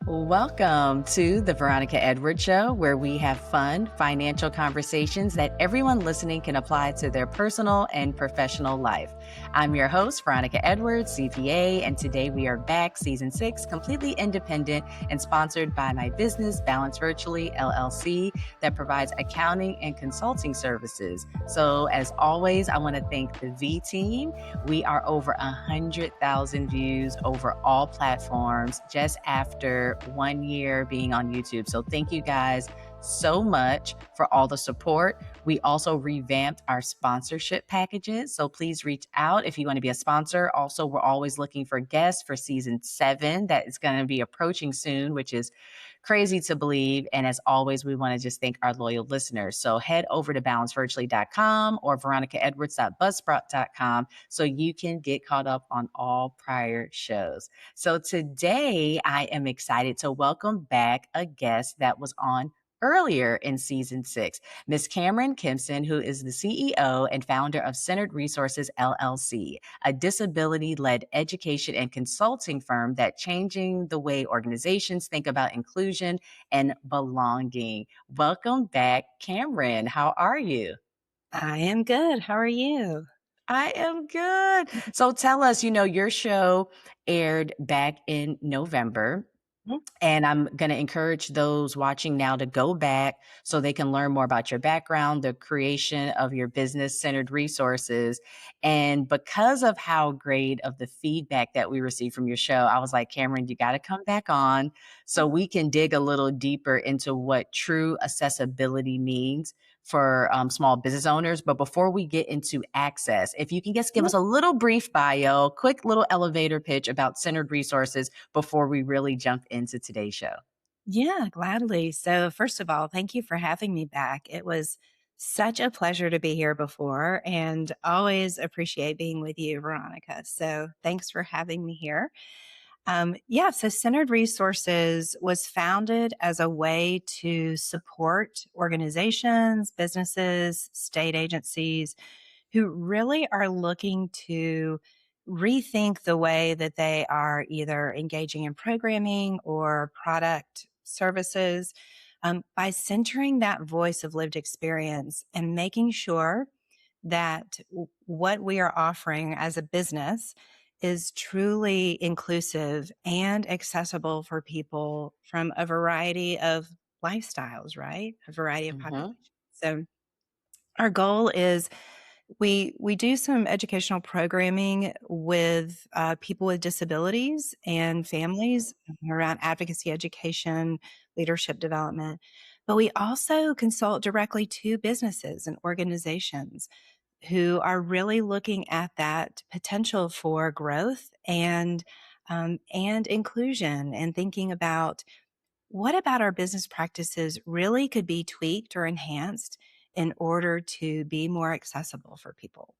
Welcome to the Veronica Edwards Show, where we have fun financial conversations that everyone listening can apply to their personal and professional life. I'm your host, Veronica Edwards, CPA, and today we are back, season 6, completely independent and sponsored by my business, Balance Virtually, LLC, that provides accounting and consulting services. So as always, I want to thank the V team. We are over 100,000 views over all platforms just after 1 year being on YouTube. So thank you guys so much for all the support. We also revamped our sponsorship packages. So please reach out if you want to be a sponsor. Also, we're always looking for guests for season 7 that is going to be approaching soon, which is crazy to believe. And as always, we want to just thank our loyal listeners. So head over to balancevirtually.com or veronicaedwards.buzzsprout.com so you can get caught up on all prior shows. So today I am excited to welcome back a guest that was on earlier in season 6, Ms. Cameron Kempson, who is the CEO and founder of Centered Resources, LLC, a disability-led education and consulting firm that changing the way organizations think about inclusion and belonging. Welcome back, Cameron. How are you? I am good. How are you? I am good. So tell us, your show aired back in November. Mhm. And I'm going to encourage those watching now to go back so they can learn more about your background, the creation of your business centered resources. And because of how great of the feedback that we received from your show, I was like, Cameron, you got to come back on so we can dig a little deeper into what true accessibility means for small business owners. But before we get into access, if you can just give us a little brief bio, quick little elevator pitch about centered resources before we really jump into today's show. Yeah, gladly. So, first of all, thank you for having me back. It was such a pleasure to be here before and always appreciate being with you, Veronica. So, thanks for having me here. So Centered Resources was founded as a way to support organizations, businesses, state agencies who really are looking to rethink the way that they are either engaging in programming or product services by centering that voice of lived experience and making sure that what we are offering as a business is truly inclusive and accessible for people from a variety of lifestyles, right? A variety of Mm-hmm. populations. So our goal is we do some educational programming with people with disabilities and families around advocacy education, leadership development. But we also consult directly to businesses and organizations who are really looking at that potential for growth and inclusion and thinking about what about our business practices really could be tweaked or enhanced in order to be more accessible for people.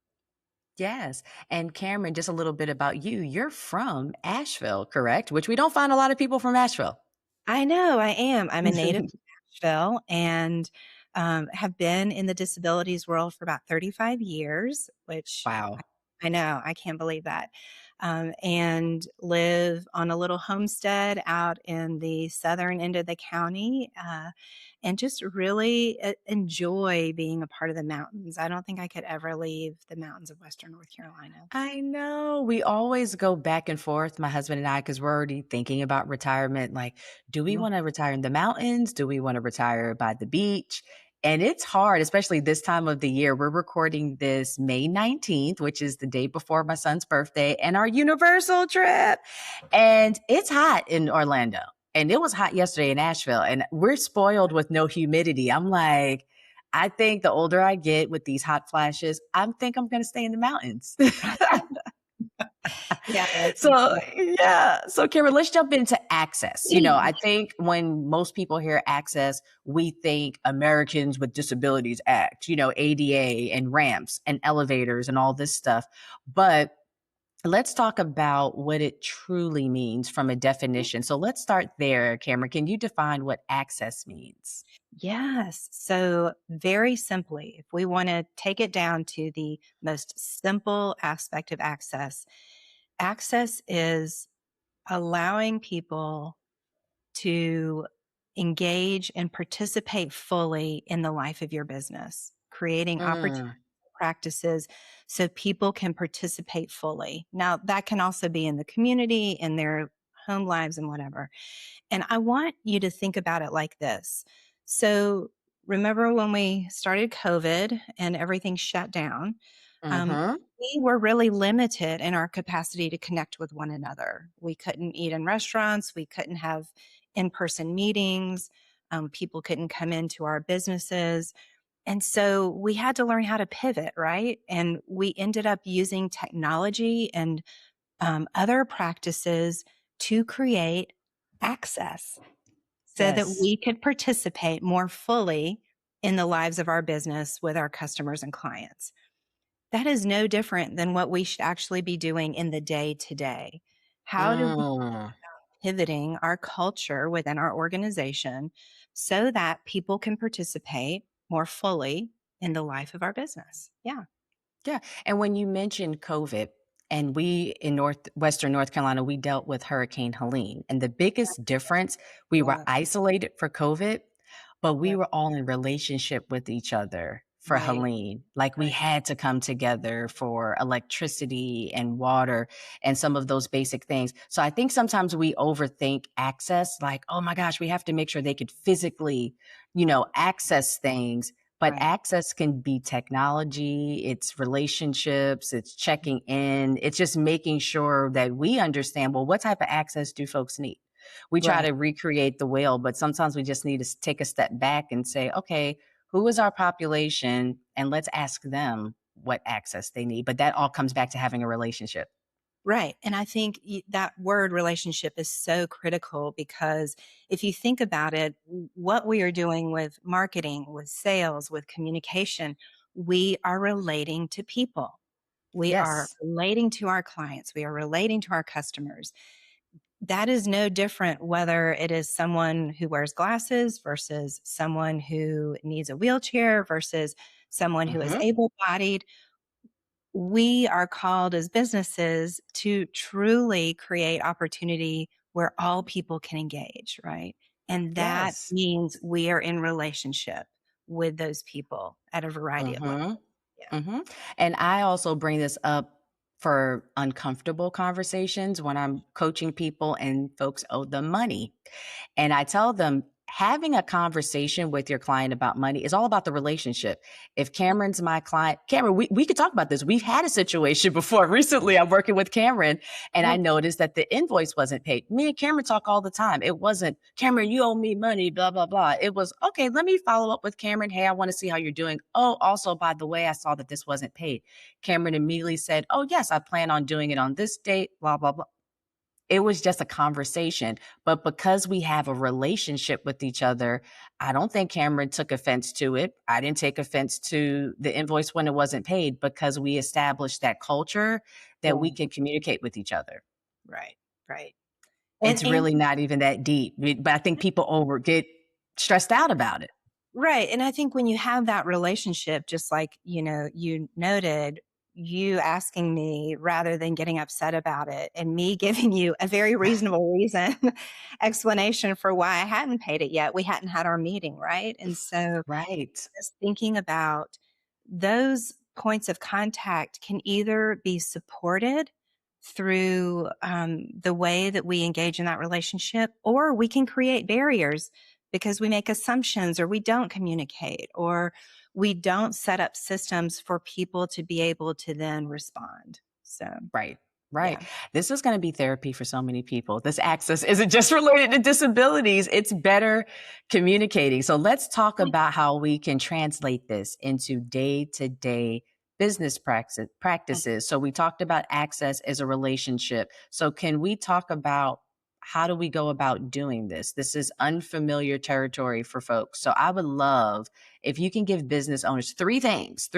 Yes. And Cameron, just a little bit about you. You're from Asheville, correct? Which we don't find a lot of people from Asheville. I know I am. I'm a native of Nashville and have been in the disabilities world for about 35 years, which Wow. I know, I can't believe that. And live on a little homestead out in the southern end of the county, and just really enjoy being a part of the mountains. I don't think I could ever leave the mountains of Western North Carolina. I know. We always go back and forth, my husband and I, because we're already thinking about retirement. Like, do we Mhm. want to retire in the mountains? Do we want to retire by the beach? And it's hard, especially this time of the year. We're recording this May 19th, which is the day before my son's birthday and our Universal trip. And it's hot in Orlando. And it was hot yesterday in Asheville. And we're spoiled with no humidity. I'm like, I think the older I get with these hot flashes, I think I'm going to stay in the mountains. Yeah, that's So, yeah. So, Karen, let's jump into access. I interesting. think when most people hear access, we think Americans with Disabilities Act, ADA and ramps and elevators and all this stuff. But let's talk about what it truly means from a definition. So, let's start there, Cameron. Can you define what access means? Yes. So, very simply, if we want to take it down to the most simple aspect of access, access is allowing people to engage and participate fully in the life of your business, creating opportunities, Mm, practices so people can participate fully. Now, that can also be in the community, in their home lives, and whatever. And I want you to think about it like this. So, remember when we started COVID and everything shut down? Um, mm-hmm. we were really limited in our capacity to connect with one another. We couldn't eat in restaurants. We couldn't have in person meetings. People couldn't come into our businesses. And so we had to learn how to pivot, right? And we ended up using technology and other practices to create access so that Yes. we could participate more fully in the lives of our business with our customers and clients. That is no different than what we should actually be doing in the day to day. How do we Mm. pivoting our culture within our organization so that people can participate more fully in the life of our business? Yeah. Yeah. And when you mentioned COVID, and we in Northwestern North Carolina, we dealt with Hurricane Helene. And the biggest difference, we were Yeah. isolated for COVID, but we Right. were all in relationship with each other for Right. Helene. Like we Right. had to come together for electricity and water and some of those basic things. So I think sometimes we overthink access, like, oh my gosh, we have to make sure they could physically, access things. But Right. access can be technology, it's relationships, it's checking in, it's just making sure that we understand, well, what type of access do folks need? We try Right. to recreate the whale, but sometimes we just need to take a step back and say, okay, who is our population? And let's ask them what access they need. But that all comes back to having a relationship. Right. And I think that word relationship is so critical because if you think about it, what we are doing with marketing, with sales, with communication, we are relating to people. We are Yes. relating to our clients. We are relating to our customers. That is no different whether it is someone who wears glasses versus someone who needs a wheelchair versus someone who is Hmm. able bodied. We are called as businesses to truly create opportunity where all people can engage, right? And that Yes. means we are in relationship with those people at a variety of levels. Hmm. Yeah. hmm And I also bring this up for uncomfortable conversations when I'm coaching people and folks owe them money. And I tell them having a conversation with your client about money is all about the relationship. If Cameron's my client, Cameron, we could talk about this. We've had a situation before. Recently, I'm working with Cameron and I Yep. noticed that the invoice wasn't paid. Me and Cameron talk all the time. It wasn't, Cameron, you owe me money, blah, blah, blah. It was, okay, let me follow up with Cameron. Hey, I want to see how you're doing. Oh, also, by the way, I saw that this wasn't paid. Cameron immediately said, oh, yes, I plan on doing it on this date, blah, blah, blah. It was just a conversation. But because we have a relationship with each other, I don't think Cameron took offense to it. I didn't take offense to the invoice when it wasn't paid because we established that culture that we Boom. can communicate with each other. Right. Right. It's And really not even that deep. But I think people over get stressed out about it. right. And I think when you have that relationship, just like, you noted, you asking me rather than getting upset about it and me giving you a very reasonable reason, explanation for why I hadn't paid it yet. We hadn't had our meeting. Right. And so Right. just thinking about those points of contact can either be supported through the way that we engage in that relationship, or we can create barriers because we make assumptions or we don't communicate or we don't set up systems for people to be able to then respond. So, Right. Right. yeah. This is going to be therapy for so many people. This access isn't just related to disabilities, it's better communicating. So let's talk about how we can translate this into day to day business practices. So we talked about access as a relationship. So can we talk about how do we go about doing this? This is unfamiliar territory for folks. So I would love if you can give business owners three things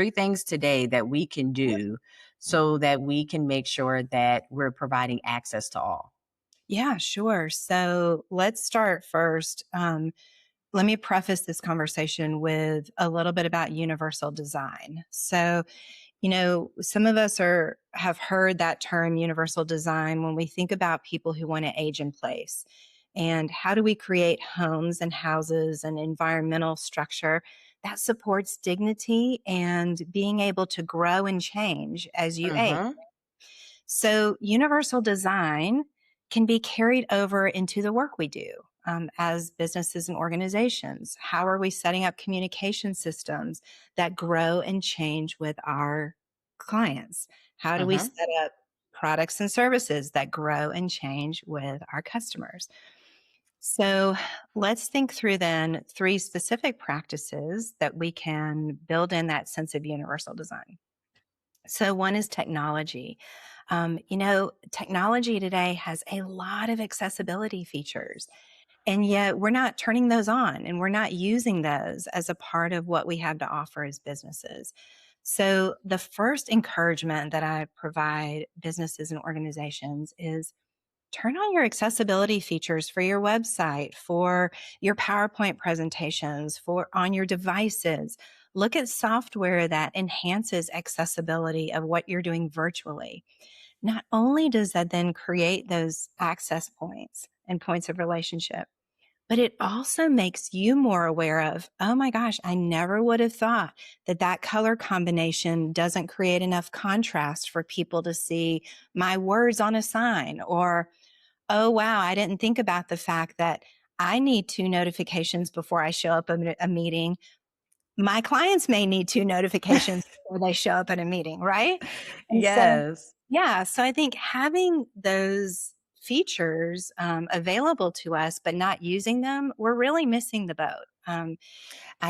today that we can do so that we can make sure that we're providing access to all. Yeah, sure. So let's start first. Let me preface this conversation with a little bit about universal design. So, some of us have heard that term universal design when we think about people who want to age in place. And how do we create homes and houses and environmental structure that supports dignity and being able to grow and change as you age? Mm-hmm. So, universal design can be carried over into the work we do as businesses and organizations. How are we setting up communication systems that grow and change with our clients? How do we Mm-hmm. set up products and services that grow and change with our customers? So, let's think through then three specific practices that we can build in that sense of universal design. So, one is technology. Technology today has a lot of accessibility features, and yet we're not turning those on and we're not using those as a part of what we have to offer as businesses. So, the first encouragement that I provide businesses and organizations is turn on your accessibility features for your website, for your PowerPoint presentations, for on your devices. Look at software that enhances accessibility of what you're doing virtually. Not only does that then create those access points and points of relationship, but it also makes you more aware of, oh my gosh, I never would have thought that that color combination doesn't create enough contrast for people to see my words on a sign, or oh, wow, I didn't think about the fact that I need two notifications before I show up at a meeting. My clients may need two notifications before they show up at a meeting, right? And so, Yes. yeah, so I think having those features available to us, but not using them, we're really missing the boat. I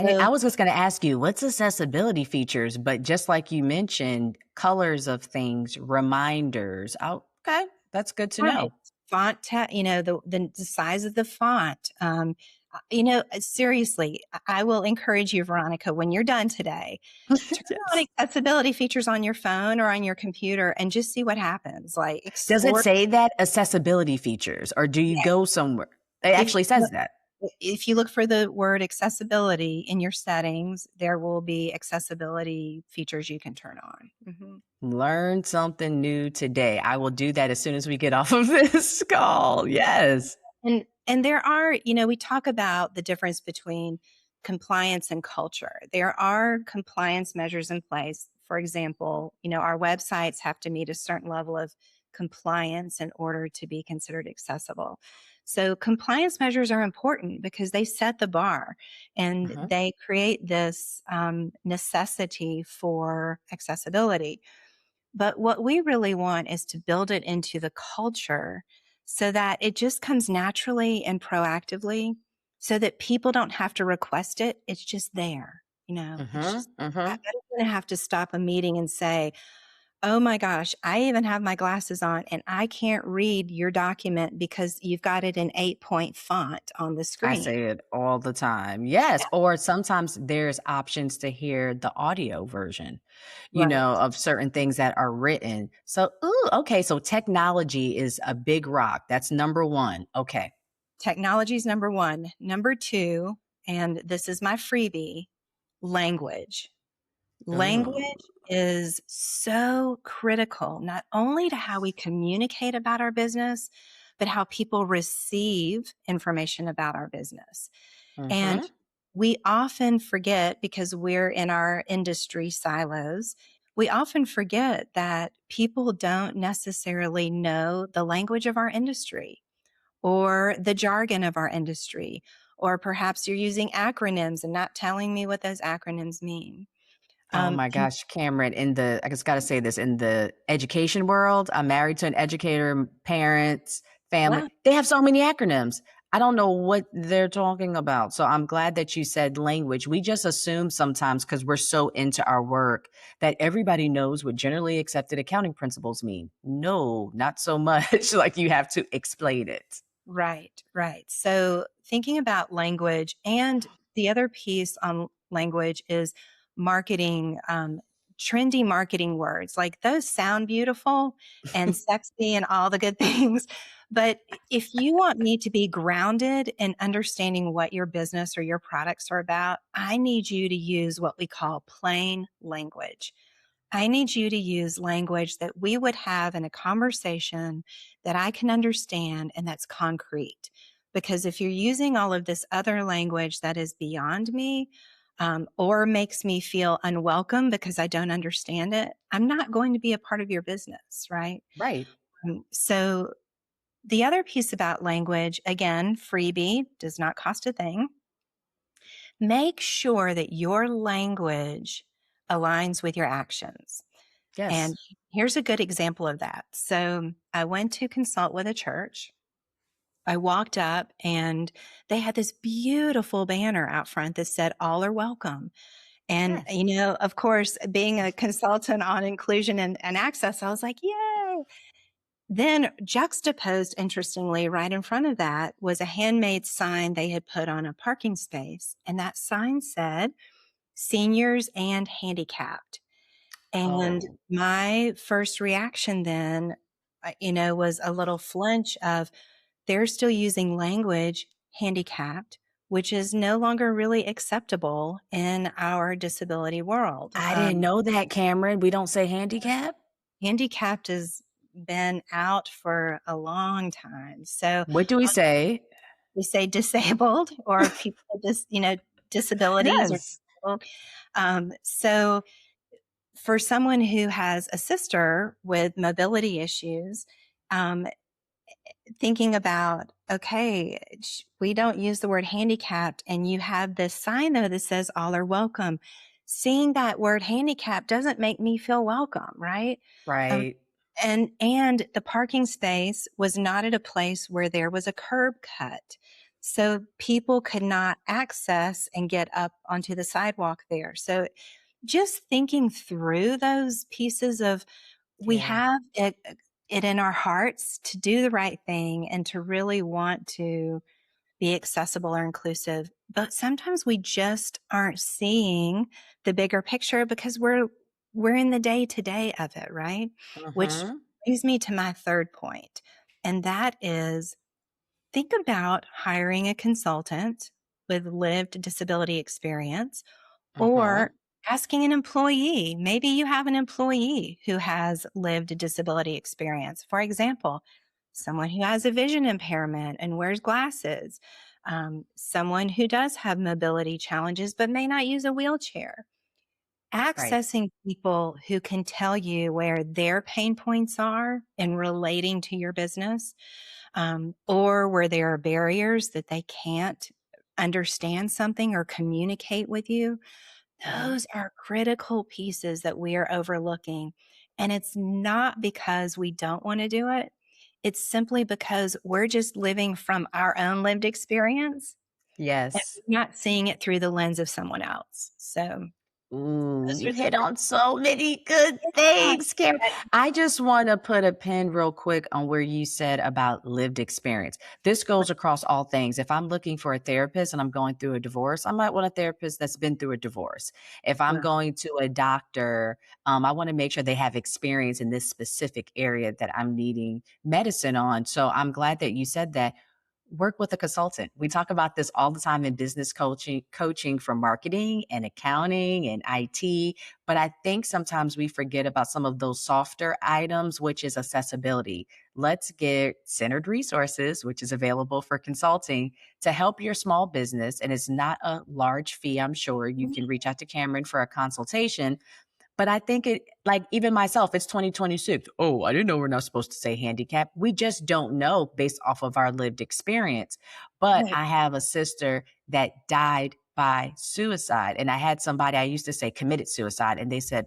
So, was just going to ask you, what's accessibility features? But just like you mentioned, colors of things, reminders. Oh, okay, that's good to right, know. the size of the font. Seriously, I will encourage you, Veronica, when you're done today, turn on Yes. accessibility features on your phone or on your computer and just see what happens. Like Does it explore. say that accessibility features, or do you Yeah, go somewhere? It if actually says that. if you look for the word accessibility in your settings, there will be accessibility features you can turn on. Mhm. Learn something new today. I will do that as soon as we get off of this call. Yes. And there are, we talk about the difference between compliance and culture. There are compliance measures in place. For example, our websites have to meet a certain level of compliance in order to be considered accessible. So compliance measures are important because they set the bar and Mhm. they create this necessity for accessibility. But what we really want is to build it into the culture so that it just comes naturally and proactively so that people don't have to request it. It's just there. It's Mhm. just, I Mhm. don't want to have to stop a meeting and say, oh my gosh, I even have my glasses on and I can't read your document because you've got it in 8-point font on the I screen. say it all the time. Yes, or sometimes there's options to hear the audio version, Right. of certain things that are written. So, ooh, okay, so technology is a big rock. That's number 1. Okay. Technology is number one. Number two, and this is my freebie, language. Ooh. Language is so critical, not only to how we communicate about our business, but how people receive information about our business. And Mhm. we often forget because we're in our industry silos. We often forget that people don't necessarily know the language of our industry or the jargon of our industry, or perhaps you're using acronyms and not telling me what those acronyms mean. Oh my And gosh, Cameron, I just got to say this, in the education world, I'm married to an educator, parents, family. yeah, They have so many acronyms. I don't know what they're talking about. So I'm glad that you said language. We just assume sometimes, because we're so into our work, that everybody knows what generally accepted accounting principles mean. No, not so much. Like, you have to explain it. right, right. So thinking about language, and the other piece on language is marketing, trendy marketing words. Like those sound beautiful and sexy and all the good things. But if you want me to be grounded in understanding what your business or your products are about, I need you to use what we call plain language. I need you to use language that we would have in a conversation that I can understand and that's concrete. Because if you're using all of this other language that is beyond me, or makes me feel unwelcome because I don't understand it, I'm not going to be a part of your business, right? Right. So the other piece about language, again, freebie, does not cost a thing. Make sure that your language aligns with your actions. Yes. And here's a good example of that. So I went to consult with a church. I walked up and they had this beautiful banner out front that said, "All are welcome." And, Yes. of course, being a consultant on inclusion and access, I was like, yay. Then, juxtaposed, interestingly, right in front of that was a handmade sign they had put on a parking space. And that sign said, "Seniors and handicapped." And Oh, my first reaction then, was a little flinch of, they're still using language handicapped, which is no longer really acceptable in our disability world. I didn't know that, Cameron. We don't say handicap. Handicapped has been out for a long time. So What do we say? we say disabled or people with disabilities or Yes. disabled. So for someone who has a sister with mobility issues, um, thinking about, okay, we don't use the word handicapped, and you have this sign though that says all are welcome. Seeing that word handicap doesn't make me feel welcome, right? Um, Right. and the parking space was not at a place where there was a curb cut. So people could not access and get up onto the sidewalk there. So just thinking through those pieces of, we Yeah. have it in our hearts to do the right thing and to really want to be accessible or inclusive. But sometimes we just aren't seeing the bigger picture because we're in the day to day of it, right? Which Mm-hmm. brings me to my third point, and that is, think about hiring a consultant with lived disability experience, Mm-hmm. or asking an employee. Maybe you have an employee who has lived disability experience. For example, someone who has a vision impairment and wears glasses, someone who does have mobility challenges but may not use a wheelchair. Right. Accessing people who can tell you where their pain points are in relating to your business, or where there are barriers that they can't understand something or communicate with you. Mm-hmm. Those are critical pieces that we are overlooking. And it's not because we don't want to do it. It's simply because we're just living from our own lived experience and Yes. we're not seeing it through the lens of someone else. So Ooh, those you are the hit on so many good yeah, things, Karen. that- I just want to put a pin real quick on where you said about lived experience. This goes across all things. If I'm looking for a therapist and I'm going through a divorce, I might want a therapist that's been through a divorce. If I'm right. going to a doctor, I want to make sure they have experience in this specific area that I'm needing medicine on. So I'm glad that you said that. Work with a consultant. We talk about this all the time in business coaching for marketing and accounting and IT. But I think sometimes we forget about some of those softer items, which is accessibility. Let's get Centered Resources, which is available for consulting to help your small business. And it's not a large fee. I'm sure you can reach out to Cameron for a consultation, but I think it, like even myself, it's 2026. Oh, I didn't know we're not supposed to say handicap. We just don't know based off of our lived experience. But Right. I have a sister that died by suicide. And I had somebody I used to say committed suicide, and they said,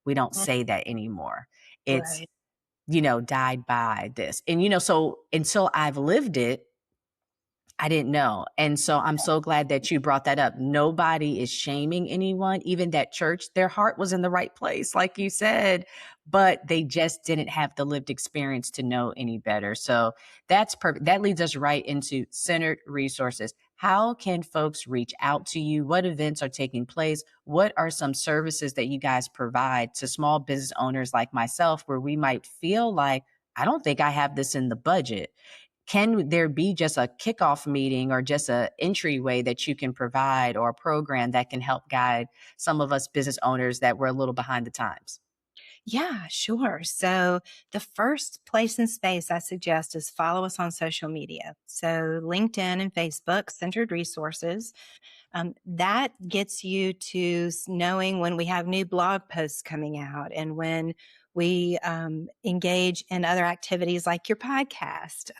we don't Mm, say that anymore. It's, right. died by this. And, so until I've lived it, I didn't know. And so I'm so glad that you brought that up. Nobody is shaming anyone. Even that church, their heart was in the right place, like you said, but they just didn't have the lived experience to know any better. So that's perfect. That leads us right into Centered Resources. How can folks reach out to you? What events are taking place? What are some services that you guys provide to small business owners like myself, where we might feel like, I don't think I have this in the budget? Can there be just a kickoff meeting or just a entryway that you can provide, or a program that can help guide some of us business owners that we're a little behind the times? Yeah, sure. So the first place and space I suggest is follow us on social media. So LinkedIn and Facebook, Centered Resources. That gets you to knowing when we have new blog posts coming out and when we engage in other activities like your podcast,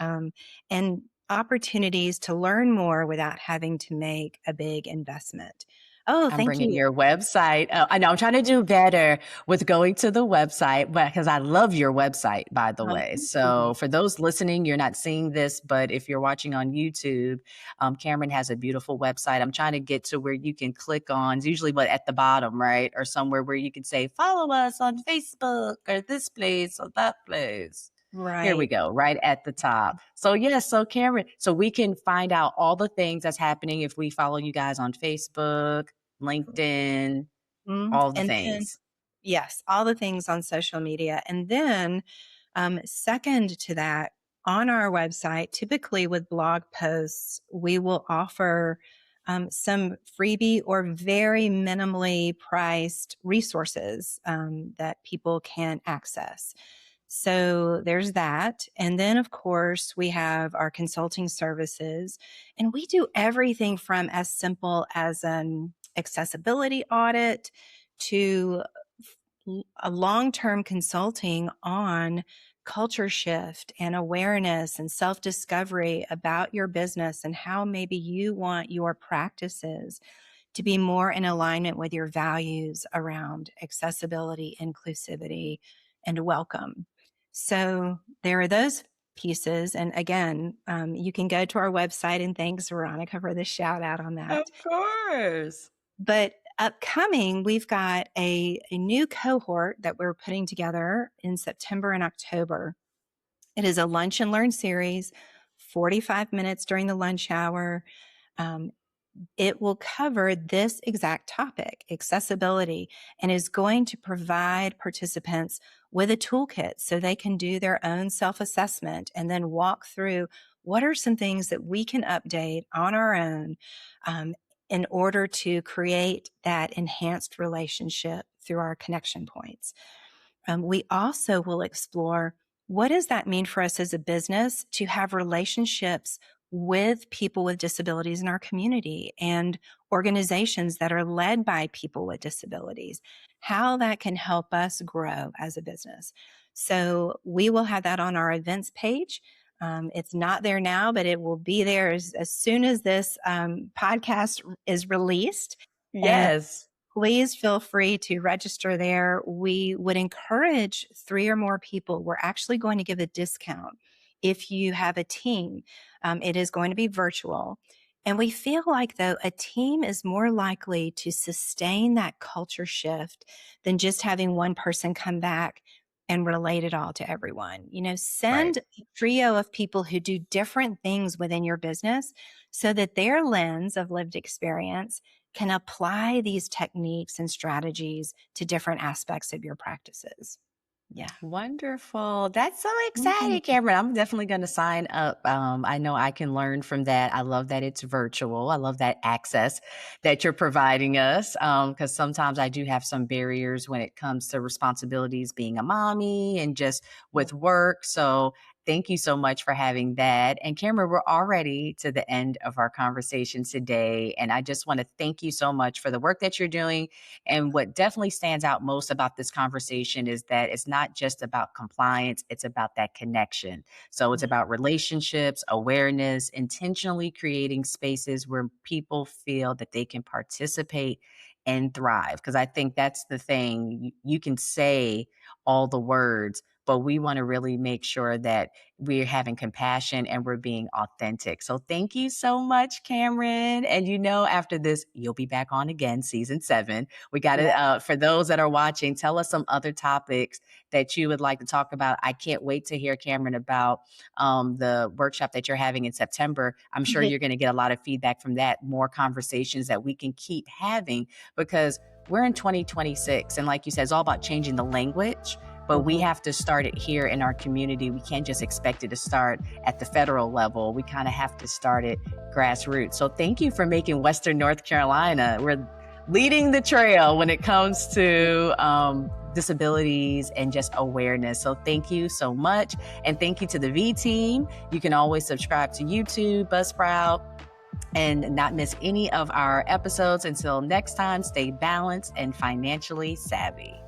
and opportunities to learn more without having to make a big investment. Oh, I'm thank bringing you. your website. I know I'm trying to do better with going to the website, but because I love your website, by the Oh, way. thank you. So for those listening, you're not seeing this, but if you're watching on YouTube, Cameron has a beautiful website. I'm trying to get to where you can click on, it's usually what at the bottom, right? Or somewhere where you can say, follow us on Facebook or this place or that place. Here we Right. go, right at the top. So yes, so Cameron, so we can find out all the things that's happening if we follow you guys on Facebook, LinkedIn, all the And then, things. yes, all the things on social media. And then, second to that, on our website, typically with blog posts, we will offer some freebie or very minimally priced resources that people can access. So there's that. And then, of course, we have our consulting services, and we do everything from as simple as an accessibility audit to a long-term consulting on culture shift and awareness and self-discovery about your business and how maybe you want your practices to be more in alignment with your values around accessibility, inclusivity, and welcome. So there are those pieces. And again, you can go to our website, and thanks, Veronica, for the shout out on Of that. course. But upcoming, we've got a new cohort that we're putting together in September and October. It is a lunch and learn series, 45 minutes during the lunch hour. Um, it will cover this exact topic, accessibility, and is going to provide participants with a toolkit so they can do their own self-assessment and then walk through what are some things that we can update on our own, in order to create that enhanced relationship through our connection points. We also will explore what does that mean for us as a business to have relationships with people with disabilities in our community and organizations that are led by people with disabilities, how that can help us grow as a business. So we will have that on our events page. It's not there now, but it will be there as soon as this podcast is released. And Yes. please feel free to register there. We would encourage 3 or more people. We're actually going to give a discount if you have a team. It is going to be virtual. And we feel like, though, a team is more likely to sustain that culture shift than just having one person come back and relate it all to everyone. Right. Send a trio of people who do different things within your business so that their lens of lived experience can apply these techniques and strategies to different aspects of your practices. Yeah. Wonderful. That's so exciting, Mhm. Cameron. I'm definitely going to sign up. I know I can learn from that. I love that it's virtual. I love that access that you're providing us. Because sometimes I do have some barriers when it comes to responsibilities being a mommy and just with work. So thank you so much for having that. And Cameron, we're already to the end of our conversation today. And I just want to thank you so much for the work that you're doing. And what definitely stands out most about this conversation is that it's not just about compliance, it's about that connection. So it's about relationships, awareness, intentionally creating spaces where people feel that they can participate and thrive. Because I think that's the thing. You can say all the words, but we want to really make sure that we're having compassion and we're being authentic. So thank you so much, Cameron. And after this, you'll be back on again, season 7. We got Yeah. to, for those that are watching, tell us some other topics that you would like to talk about. I can't wait to hear, Cameron, about the workshop that you're having in September. I'm sure you're going to get a lot of feedback from that, more conversations that we can keep having because we're in 2026. And like you said, it's all about changing the language. But we have to start it here in our community. We can't just expect it to start at the federal level. We kind of have to start it grassroots. So thank you for making Western North Carolina. We're leading the trail when it comes to disabilities and just awareness. So thank you so much. And thank you to the V team. You can always subscribe to YouTube, Buzzsprout, and not miss any of our episodes. Until next time, stay balanced and financially savvy.